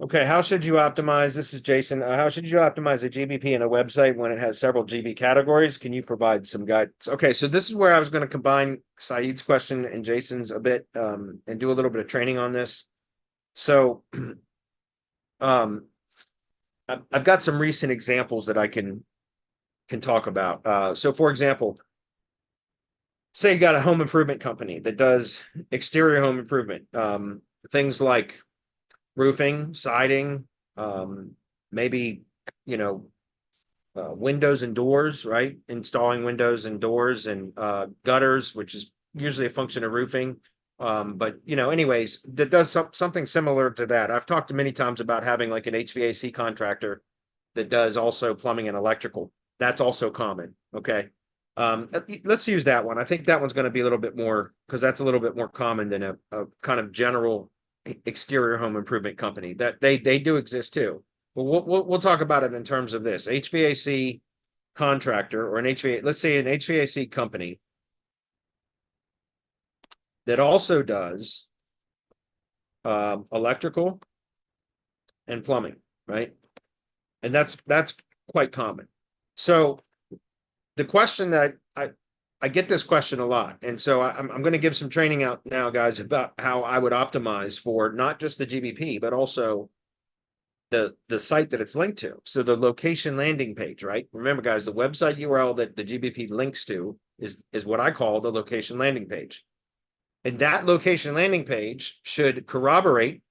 Okay, how should you optimize? This is Jason. How should you optimize a GBP in a website when it has several GB categories? Can you provide some guidance? Okay, so this is where I was going to combine Saeed's question and Jason's a bit, and do a little bit of training on this. So, um, I've got some recent examples that I can talk about. So, for example, say you got a home improvement company that does exterior home improvement, things like roofing, siding, maybe, you know, windows and doors, right? Installing windows and doors and gutters, which is usually a function of roofing. But anyways, that does something similar to that. I've talked many times about having like an HVAC contractor that does also plumbing and electrical. That's also common. Okay. Let's use that one. I think that one's going to be a little bit more because that's a little bit more common than a kind of general exterior home improvement company. That they do exist too. But we'll talk about it in terms of this HVAC contractor or an HVAC, let's say an HVAC company that also does electrical and plumbing, right? And that's quite common. So the question that I get this question a lot, and so I'm going to give some training out now, guys, about how I would optimize for not just the GBP, but also the site that it's linked to. So the location landing page, right? Remember, guys, the website URL that the GBP links to is what I call the location landing page. And that location landing page should corroborate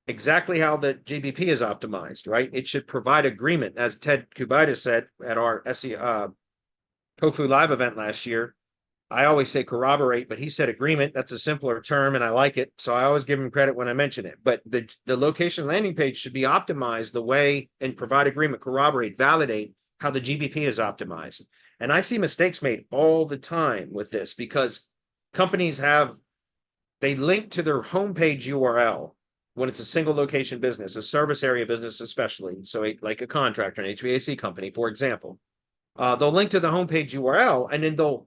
exactly how the GBP is optimized, right? It should provide agreement, as Ted Kubitis said at our SEO Tofu Live event last year. I always say corroborate, but he said agreement. That's a simpler term, and I like it. So I always give him credit when I mention it. But the location landing page should be optimized the way and provide agreement, corroborate, validate how the GBP is optimized. And I see mistakes made all the time with this because companies they link to their homepage URL when it's a single location business, a service area business especially. So like a contractor, an HVAC company, for example. They'll link to the homepage URL and then they'll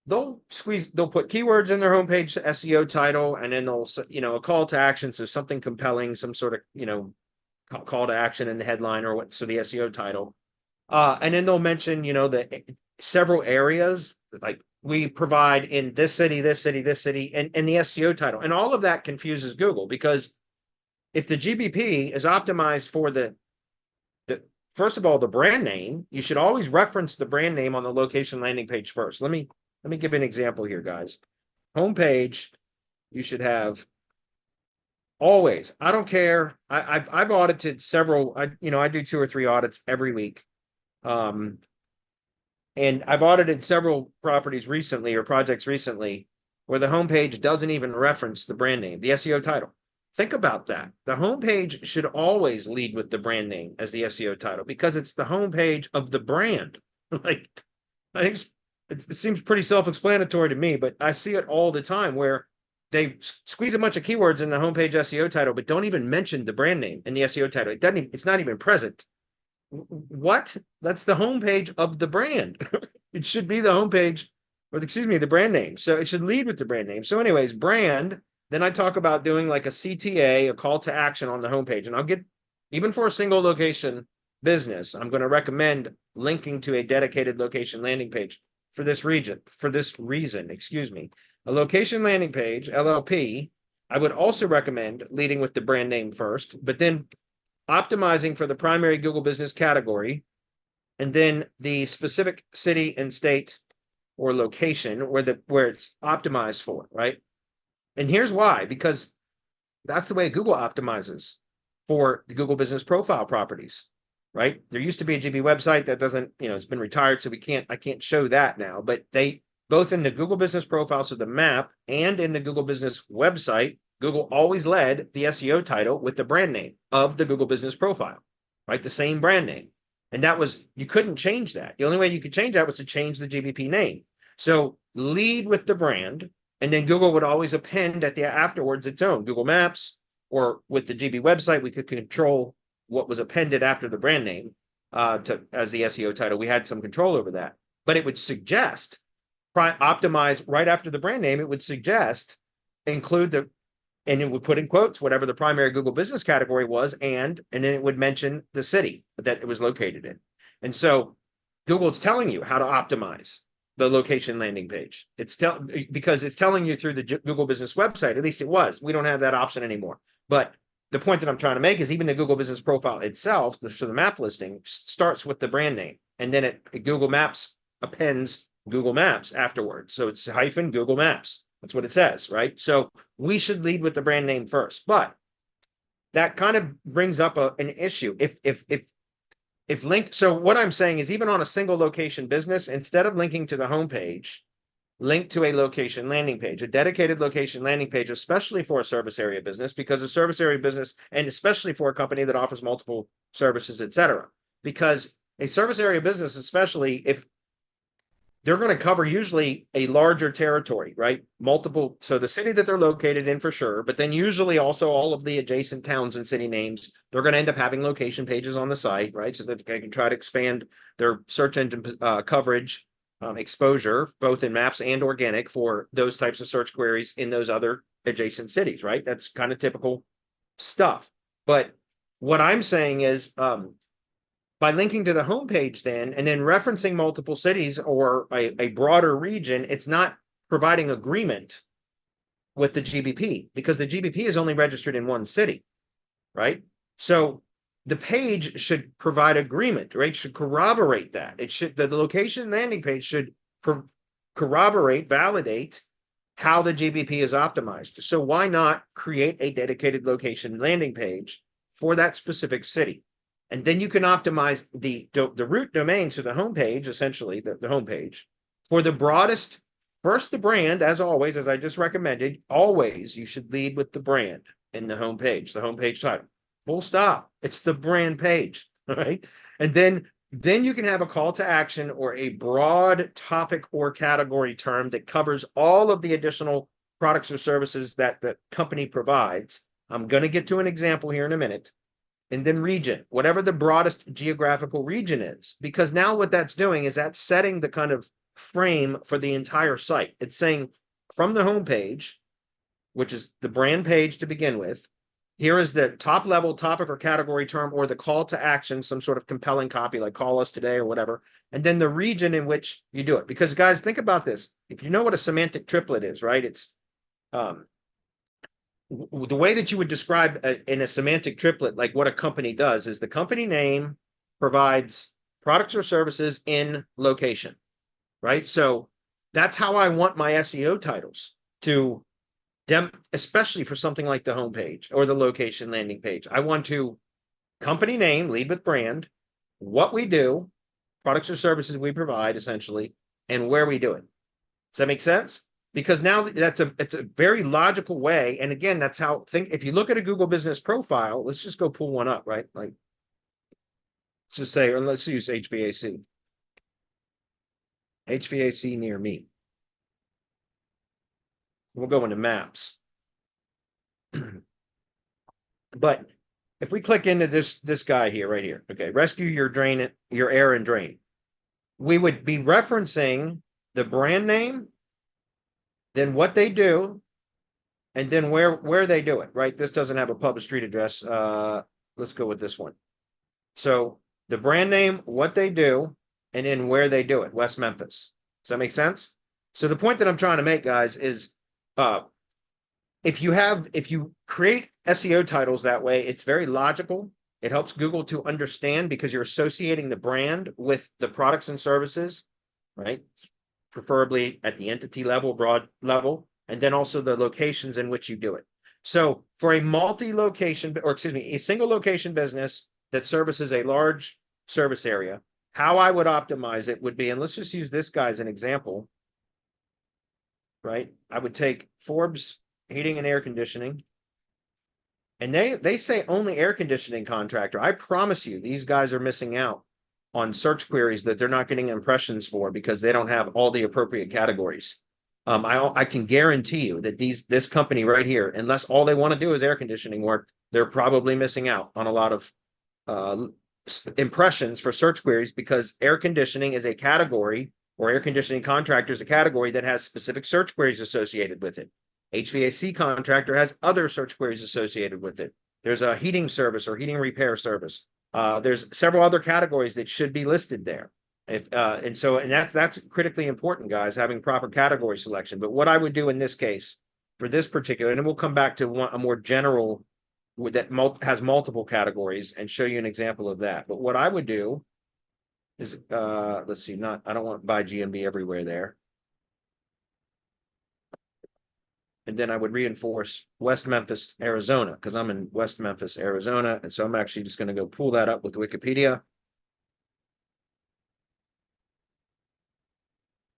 put keywords in their homepage SEO title, and then they'll, a call to action. So something compelling, some sort of, call to action in the headline or so the SEO title. And then they'll mention, the several areas like we provide in this city, and the SEO title. And all of that confuses Google because if the GBP is optimized for first of all, the brand name, you should always reference the brand name on the location landing page first. Let me give an example here, guys. Homepage, you should have always. I don't care. I've audited several. I do 2 or 3 audits every week, and I've audited several properties recently or projects recently where the homepage doesn't even reference the brand name, the SEO title. Think about that. The homepage should always lead with the brand name as the SEO title because it's the homepage of the brand. Like, I think it seems pretty self-explanatory to me, but I see it all the time where they squeeze a bunch of keywords in the homepage SEO title, but don't even mention the brand name in the SEO title. It's not even present. What? That's the homepage of the brand. It should be the homepage, the brand name. So it should lead with the brand name. So anyways, brand. Then I talk about doing like a CTA, a call to action on the homepage. And I'll get, even for a single location business, I'm going to recommend linking to a dedicated location landing page for this reason, excuse me. A location landing page, LLP, I would also recommend leading with the brand name first, but then optimizing for the primary Google business category, and then the specific city and state or location where it's optimized for, right? And here's why, because that's the way Google optimizes for the Google Business Profile properties, right? There used to be a GB website that doesn't, it's been retired, so I can't show that now, but they, both in the Google Business Profile, so the map, and in the Google Business website, Google always led the SEO title with the brand name of the Google Business Profile, right? The same brand name. And you couldn't change that. The only way you could change that was to change the GBP name. So lead with the brand, and then Google would always append afterwards its own Google Maps, or with the GB website, we could control what was appended after the brand name as the SEO title. We had some control over that, but it would suggest optimize right after the brand name. It would suggest include and it would put in quotes whatever the primary Google business category was, and then it would mention the city that it was located in. And so Google's telling you how to optimize the location landing page. Because it's telling you through the Google business website, at least it was. We don't have that option anymore. But the point that I'm trying to make is even the Google business profile itself, so the map listing starts with the brand name, and then Google Maps appends Google Maps afterwards. So it's hyphen Google Maps. That's what it says, right? So we should lead with the brand name first, but that kind of brings up an issue. So what I'm saying is even on a single location business, instead of linking to the homepage, link to a location landing page, a dedicated location landing page, especially for a service area business, because a service area business, and especially for a company that offers multiple services, et cetera, because a service area business, especially if they're going to cover usually a larger territory, right? Multiple. So the city that they're located in for sure, but then usually also all of the adjacent towns and city names, they're going to end up having location pages on the site, right? So that they can try to expand their search engine coverage, exposure, both in maps and organic for those types of search queries in those other adjacent cities, right? That's kind of typical stuff. But what I'm saying is, by linking to the homepage then, and then referencing multiple cities or a broader region, it's not providing agreement with the GBP because the GBP is only registered in one city, right? So the page should provide agreement, right? Should corroborate that. The location landing page should corroborate, validate how the GBP is optimized. So why not create a dedicated location landing page for that specific city? And then you can optimize the root domain to the homepage, essentially the homepage, for the broadest. First, the brand, as always, as I just recommended, always you should lead with the brand in the homepage title. Full stop. It's the brand page, right? And then you can have a call to action or a broad topic or category term that covers all of the additional products or services that the company provides. I'm going to get to an example here in a minute. And then region, whatever the broadest geographical region is, because now what that's doing is that's setting the kind of frame for the entire site. It's saying from the homepage, which is the brand page to begin with, here is the top level topic or category term or the call to action, some sort of compelling copy like call us today or whatever. And then the region in which you do it. Because guys, think about this. If you know what a semantic triplet is, right? It's the way that you would describe in a semantic triplet, like what a company does is the company name provides products or services in location, right? So that's how I want my SEO titles to especially for something like the homepage or the location landing page. I want to company name, lead with brand, what we do, products or services we provide essentially, and where we do it. Does that make sense? Because now it's a very logical way. And again, that's how if you look at a Google business profile, let's just go pull one up, right? Like, let's just say, or let's use HVAC. HVAC near me. We'll go into maps. But if we click into this guy here, right here, okay, rescue your air and drain. We would be referencing the brand name, then what they do, and then where they do it, right? This doesn't have a public street address. Let's go with this one. So the brand name, what they do, and then where they do it, West Memphis. Does that make sense? So the point that I'm trying to make, guys, is if you create SEO titles that way, it's very logical. It helps Google to understand because you're associating the brand with the products and services, right? Preferably at the entity level, broad level, and then also the locations in which you do it. So for a multi-location, or excuse me, a single location business that services a large service area, how I would optimize it would be, and let's just use this guy as an example, right? I would take Forbes Heating and Air Conditioning, and they say only air conditioning contractor. I promise you, these guys are missing out on search queries that they're not getting impressions for because they don't have all the appropriate categories. I can guarantee you that this company right here, unless all they want to do is air conditioning work, they're probably missing out on a lot of impressions for search queries because air conditioning is a category, or air conditioning contractor is a category that has specific search queries associated with it. HVAC contractor has other search queries associated with it. There's a heating service or heating repair service. There's several other categories that should be listed there. And that's critically important, guys, having proper category selection. But what I would do in this case for this particular, and then we'll come back to a more general that has multiple categories and show you an example of that. But what I would do is, let's see, I don't want by GMB everywhere there. And then I would reinforce West Memphis, Arizona, because I'm in West Memphis, Arizona. And so I'm actually just going to go pull that up with Wikipedia.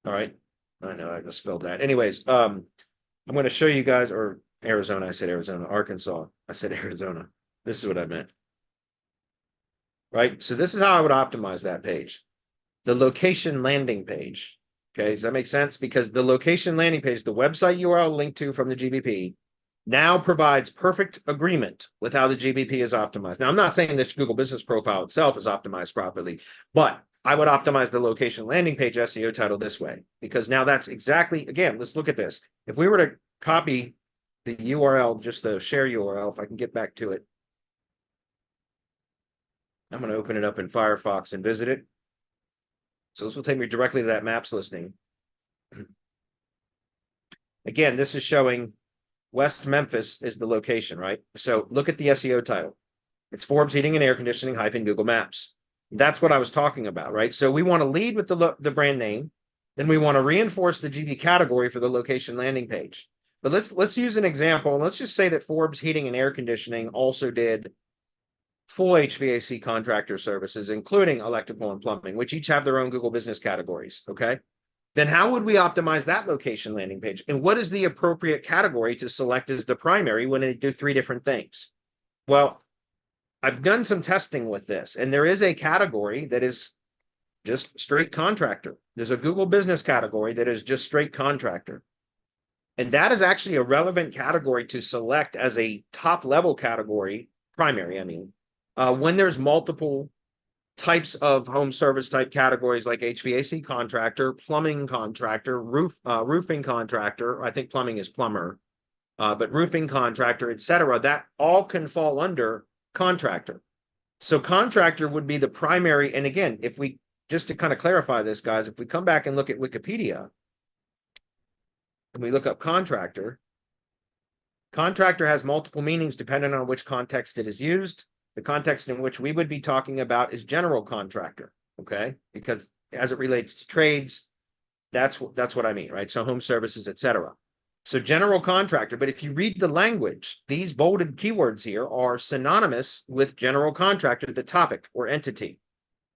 All right. I know I just spelled that. Anyways, I'm going to show you guys, or Arizona, I said Arizona, Arkansas, I said Arizona. This is what I meant. Right. So this is how I would optimize that page. The location landing page. Okay, does that make sense? Because the location landing page, the website URL linked to from the GBP, now provides perfect agreement with how the GBP is optimized. Now, I'm not saying this Google Business Profile itself is optimized properly, but I would optimize the location landing page SEO title this way, because now that's exactly, again, let's look at this. If we were to copy the URL, just the share URL, if I can get back to it, I'm going to open it up in Firefox and visit it. So this will take me directly to that maps listing. Again, this is showing West Memphis is the location, right? So look at the SEO title. It's Forbes Heating and Air Conditioning - Google Maps. That's what I was talking about, right? So we want to lead with the brand name. Then we want to reinforce the GB category for the location landing page. But let's use an example. Let's just say that Forbes Heating and Air Conditioning also did full HVAC contractor services, including electrical and plumbing, which each have their own Google business categories. Okay. Then how would we optimize that location landing page? And what is the appropriate category to select as the primary when they do three different things? Well, I've done some testing with this, and there is a category that is just straight contractor. There's a Google business category that is just straight contractor. And that is actually a relevant category to select as a top level category, primary, I mean, when there's multiple types of home service type categories like HVAC contractor, plumbing contractor, roofing contractor. I think plumbing is plumber, but roofing contractor, etc. That all can fall under contractor. So contractor would be the primary. And again, if we just to kind of clarify this, guys, if we come back and look at Wikipedia and we look up contractor, contractor has multiple meanings depending on which context it is used. The context in which we would be talking about is general contractor, okay? Because as it relates to trades, that's what I mean, right? So home services, etc. So general contractor, but if you read the language, these bolded keywords here are synonymous with general contractor, the topic or entity,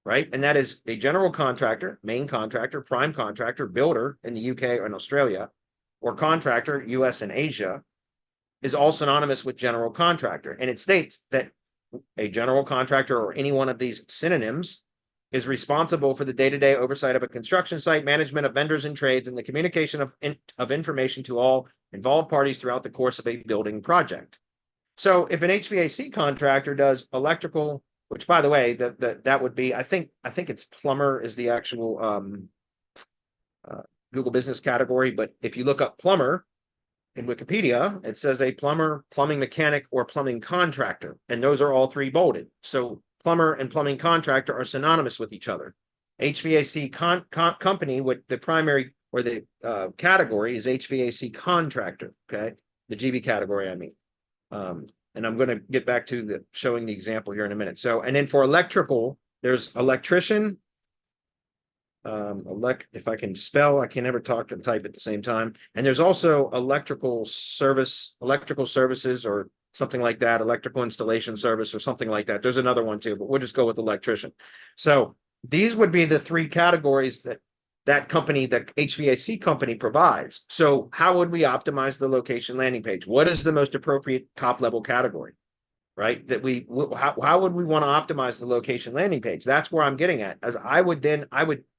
right? And that is a general contractor, main contractor, prime contractor, builder in the UK or in Australia, or contractor, US and Asia, is all synonymous with general contractor. And it states that a general contractor or any one of these synonyms is responsible for the day-to-day oversight of a construction site, management of vendors and trades, and the communication of information to all involved parties throughout the course of a building project. So if an HVAC contractor does electrical, which by the way, that would be, I think it's plumber is the actual Google business category, but if you look up plumber, in Wikipedia, it says a plumber, plumbing mechanic, or plumbing contractor, and those are all three bolded. So plumber and plumbing contractor are synonymous with each other. HVAC company with the primary or the category is HVAC contractor, okay? The GB category, I mean. And I'm going to get back to showing the example here in a minute. So, and then for electrical, there's electrician, if I can spell, I can never talk and type at the same time. And there's also electrical services or something like that, electrical installation service or something like that. There's another one too, but we'll just go with electrician. So these would be the three categories that company, the HVAC company provides. So how would we optimize the location landing page? What is the most appropriate top level category? Right? How would we want to optimize the location landing page? That's where I'm getting at. As I would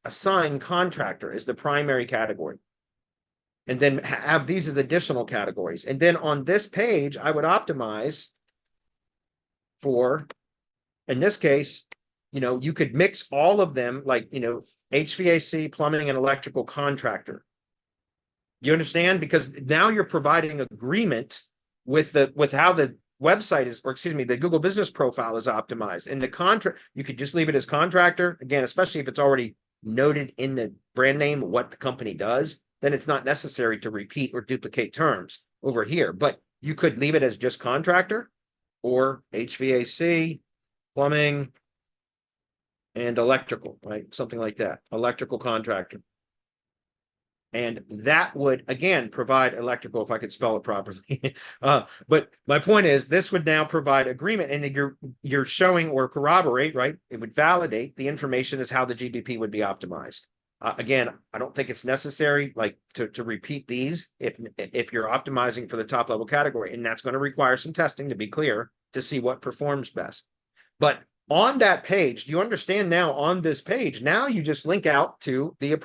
assign contractor as the primary category, and then have these as additional categories. And then on this page, I would optimize for, in this case, you could mix all of them, like, HVAC, plumbing, and electrical contractor. You understand? Because now you're providing agreement with how the website is, or excuse me, the Google Business Profile is optimized. And the contract, you could just leave it as contractor again, especially if it's already noted in the brand name what the company does. Then it's not necessary to repeat or duplicate terms over here. But you could leave it as just contractor or HVAC, plumbing, and electrical, right? Something like that. Electrical contractor. And that would, again, provide electrical, if I could spell it properly. But my point is, this would now provide agreement, and you're showing or corroborate, right? It would validate the information as how the GBP would be optimized. Again, I don't think it's necessary, like to repeat these if you're optimizing for the top level category, and that's going to require some testing to be clear to see what performs best. But on that page, do you understand now on this page, now you just link out to the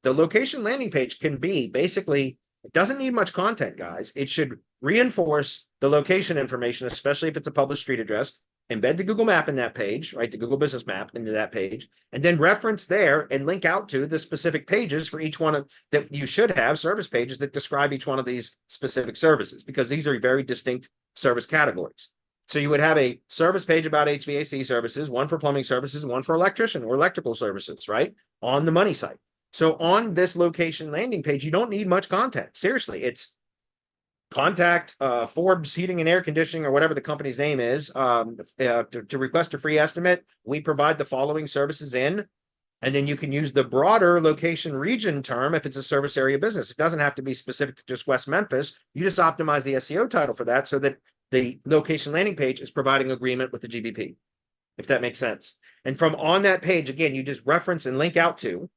location landing page can be basically, it doesn't need much content, guys. It should reinforce the location information, especially if it's a published street address, embed the Google map in that page, right? The Google business map into that page, and then reference there and link out to the specific pages for each one of that you should have service pages that describe each one of these specific services, because these are very distinct service categories. So you would have a service page about HVAC services, one for plumbing services, one for electrician or electrical services, right? On the money site. So on this location landing page, you don't need much content. Seriously, it's contact Forbes Heating and Air Conditioning or whatever the company's name is to request a free estimate. We provide the following services in, and then you can use the broader location region term if it's a service area business. It doesn't have to be specific to just West Memphis. You just optimize the SEO title for that so that the location landing page is providing agreement with the GBP, if that makes sense. And from on that page, again, you just reference and link out to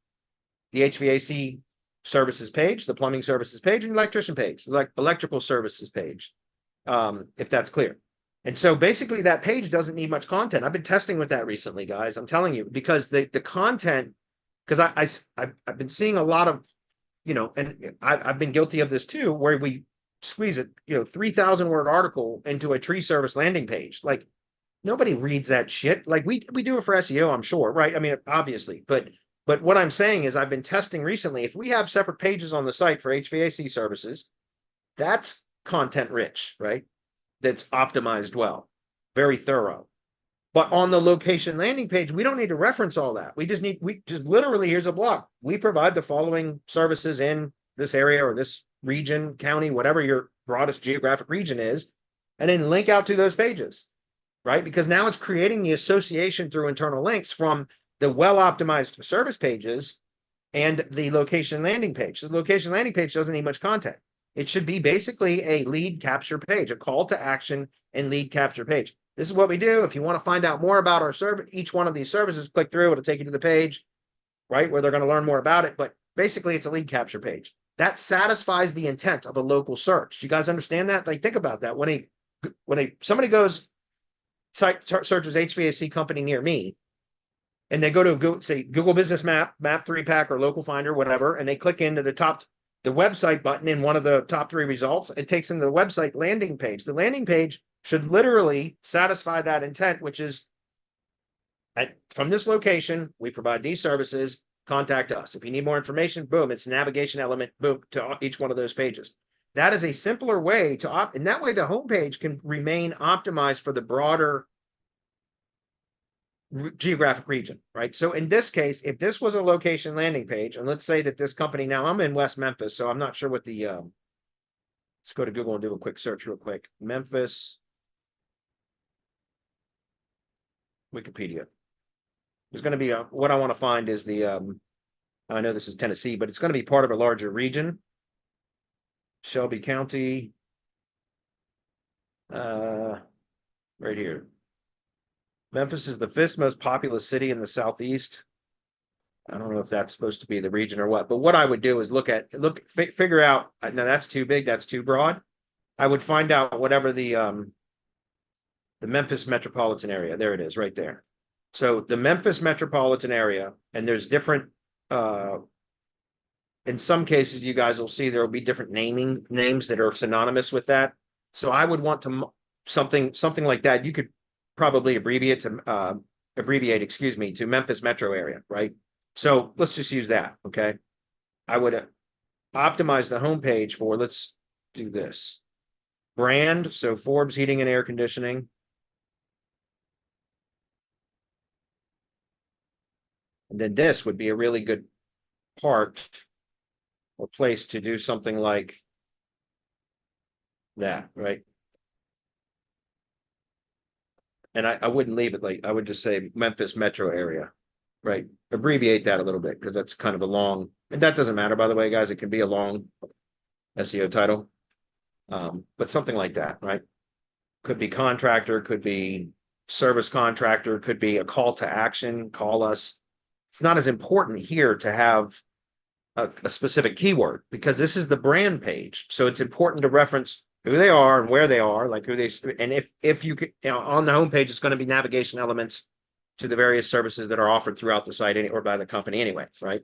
the HVAC services page, the plumbing services page, and electrician page, like electrical services page, if that's clear. And so basically that page doesn't need much content. I've been testing with that recently, guys. I'm telling you, because the content, because I've been seeing a lot of, and I've been guilty of this too, where we squeeze it, 3,000 word article into a tree service landing page. Like nobody reads that shit. Like we do it for SEO, I'm sure, right? I mean, obviously, but what I'm saying is I've been testing recently. If we have separate pages on the site for HVAC services, that's content rich, right? That's optimized well, very thorough. But on the location landing page, we don't need to reference all that. We just literally, here's a block. We provide the following services in this area or this region, county, whatever your broadest geographic region is, and then link out to those pages, right? Because now it's creating the association through internal links from the well-optimized service pages and the location landing page. So the location landing page doesn't need much content. It should be basically a lead capture page, a call to action and lead capture page. This is what we do. If you want to find out more about our service, each one of these services, click through, it'll take you to the page, right, where they're going to learn more about it. But basically, it's a lead capture page. That satisfies the intent of a local search. You guys understand that? Like, think about that. When somebody goes searches HVAC company near me, and they go to Google, say Google Business Map, Map 3-Pack, or Local Finder, whatever, and they click into the website button in one of the top 3 results, it takes them to the website landing page. The landing page should literally satisfy that intent, which is from this location, we provide these services. Contact us. If you need more information, boom, it's a navigation element, boom, to each one of those pages. That is a simpler way to and that way the homepage can remain optimized for the broader geographic region, right? So in this case, if this was a location landing page, and let's say that this company, now I'm in West Memphis, so I'm not sure what the, let's go to Google and do a quick search real quick. Memphis, Wikipedia. There's going to be what I want to find is the, I know this is Tennessee, but it's going to be part of a larger region. Shelby County, right here. Memphis is the 5th most populous city in the Southeast. I don't know if that's supposed to be the region or what, but what I would do is figure out, no, that's too big, that's too broad. I would find out whatever the Memphis metropolitan area, there it is, right there. So the Memphis metropolitan area, and there's different, in some cases, you guys will see there will be different names that are synonymous with that. So I would want to something like that. You could probably abbreviate, to Memphis metro area, right? So let's just use that, okay? I would, optimize the homepage for, let's do this. Brand, so Forbes Heating and Air Conditioning. And then this would be a really good part or place to do something like that, right? And I wouldn't leave it like, I would just say Memphis metro area, right? Abbreviate that a little bit because that's kind of a long, and that doesn't matter, by the way, guys. It can be a long SEO title, but something like that, right? Could be contractor, could be service contractor, could be a call to action, call us. It's not as important here to have a specific keyword because this is the brand page. So it's important to reference who they are and where they are, like who they, and if you could, you know, on the homepage, it's going to be navigation elements to the various services that are offered throughout the site or by the company anyway, right?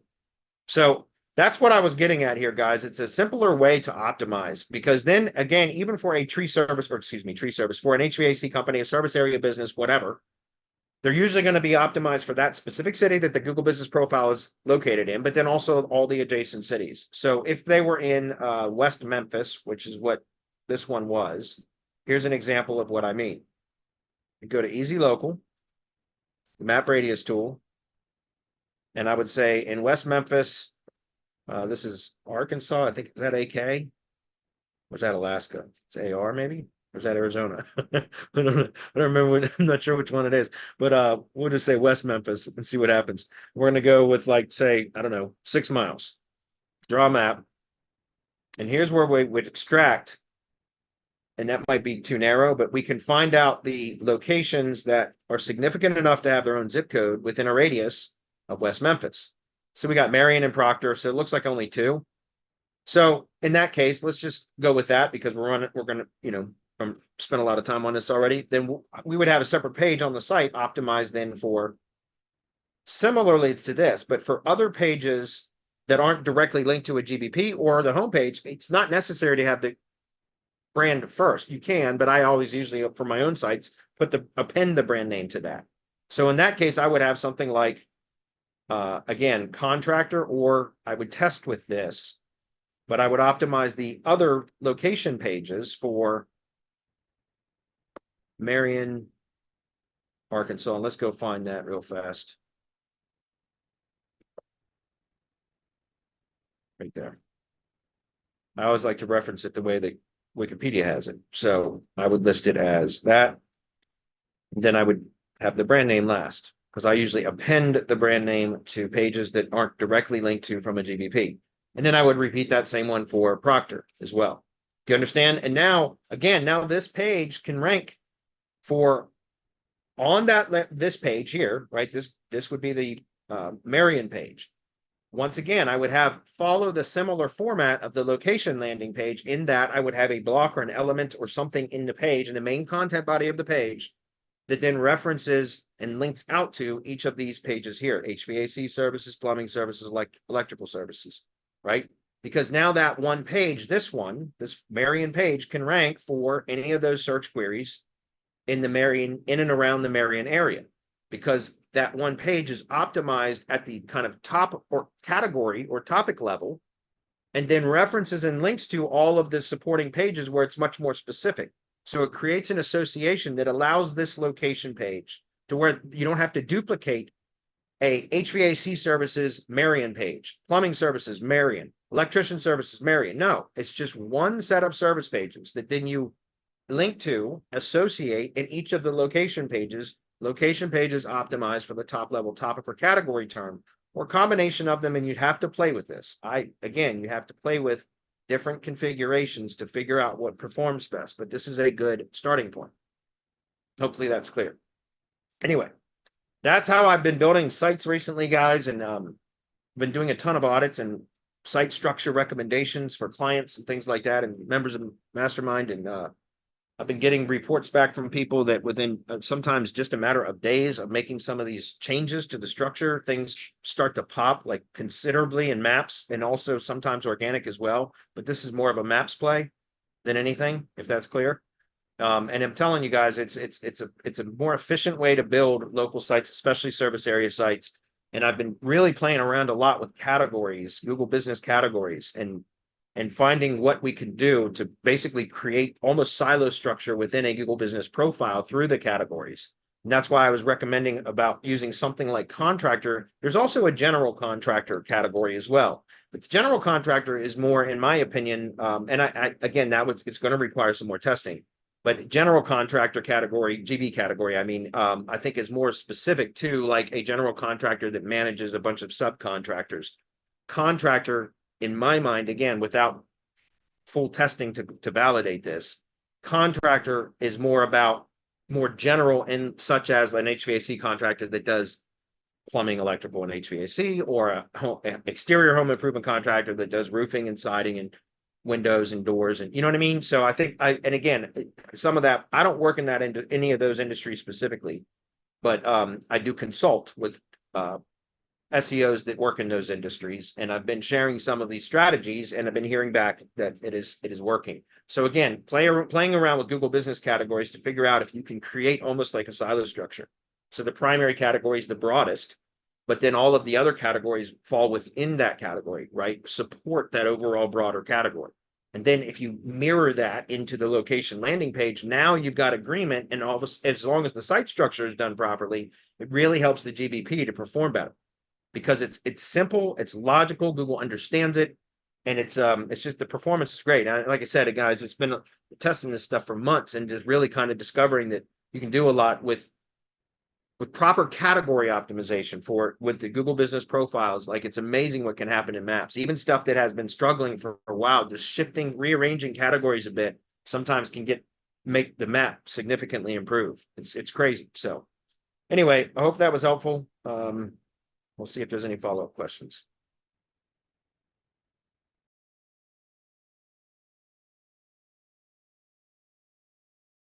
So that's what I was getting at here, guys. It's a simpler way to optimize because then again, even for a tree service, for an HVAC company, a service area business, whatever, they're usually going to be optimized for that specific city that the Google Business Profile is located in, but then also all the adjacent cities. So if they were in West Memphis, which is what this one was, here's an example of what I mean. You go to Easy Local, the map radius tool, and I would say in West Memphis, this is Arkansas. I think, is that AK? Or is that Alaska? It's AR maybe? Or is that Arizona? I don't remember. I'm not sure which one it is, but we'll just say West Memphis and see what happens. We're going to go with like, say, I don't know, 6 miles. Draw a map. And here's where we would extract. And that might be too narrow, but we can find out the locations that are significant enough to have their own zip code within a radius of West Memphis. So we got Marion and Proctor. So it looks like only 2. So in that case, let's just go with that because we're going to, you know, spend a lot of time on this already. Then we would have a separate page on the site optimized then for similarly to this, but for other pages that aren't directly linked to a GBP or the homepage, it's not necessary to have the brand first. You can, but I always usually for my own sites append the brand name to that. So in that case, I would have something like again, Contractor, or I would test with this, but I would optimize the other location pages for Marion, Arkansas. And let's go find that real fast. Right there. I always like to reference it the way that Wikipedia has it. So I would list it as that. Then I would have the brand name last because I usually append the brand name to pages that aren't directly linked to from a GBP. And then I would repeat that same one for Proctor as well. Do you understand? And now, again, now this page can rank for on this page here, right? This would be the Marion page. Once again, I would have follow the similar format of the location landing page in that I would have a block or an element or something in the page in the main content body of the page that then references and links out to each of these pages here: HVAC services, plumbing services, electrical services, right? Because now that one page, this Marion page can rank for any of those search queries in and around the Marion area, because that one page is optimized at the kind of top or category or topic level, and then references and links to all of the supporting pages where it's much more specific. So it creates an association that allows this location page to where you don't have to duplicate a HVAC services Marion page, plumbing services Marion, electrician services Marion. No, it's just one set of service pages that then you link to, associate in each of the location pages optimized for the top level topic or category term or combination of them. And you'd have to play with this. You have to play with different configurations to figure out what performs best, but this is a good starting point. Hopefully that's clear. Anyway, that's how I've been building sites recently, guys. And been doing a ton of audits and site structure recommendations for clients and things like that and members of Mastermind. And I've been getting reports back from people that within sometimes just a matter of days of making some of these changes to the structure, things start to pop like considerably in maps and also sometimes organic as well. But this is more of a maps play than anything, if that's clear. And I'm telling you guys, it's a more efficient way to build local sites, especially service area sites. And I've been really playing around a lot with categories, Google business categories, and and finding what we could do to basically create almost silo structure within a Google Business Profile through the categories. And that's why I was recommending about using something like Contractor. There's also a general contractor category as well. But the general contractor is more, in my opinion, and again, it's going to require some more testing. But general contractor category, GB category, I mean, I think is more specific to like a general contractor that manages a bunch of subcontractors. Contractor, in my mind, again, without full testing to validate this, contractor is more about more general, and such as an HVAC contractor that does plumbing, electrical, and HVAC, or a exterior home improvement contractor that does roofing and siding and windows and doors, and you know what I mean? So I think and again, some of that, I don't work in that into any of those industries specifically, but I do consult with SEOs that work in those industries, and I've been sharing some of these strategies, and I've been hearing back that it is working. So again, playing around with Google Business categories to figure out if you can create almost like a silo structure. So the primary category is the broadest, but then all of the other categories fall within that category, right? Support that overall broader category. And then if you mirror that into the location landing page, now you've got agreement, and all of as long as the site structure is done properly, it really helps the GBP to perform better, because it's simple, it's logical, Google understands it, and it's just the performance is great. And like I said, guys, it's been testing this stuff for months and just really kind of discovering that you can do a lot with proper category optimization with the Google Business Profiles. Like, it's amazing what can happen in maps. Even stuff that has been struggling for a while, just shifting, rearranging categories a bit, sometimes can make the map significantly improve. It's crazy. So anyway, I hope that was helpful. We'll see if there's any follow-up questions.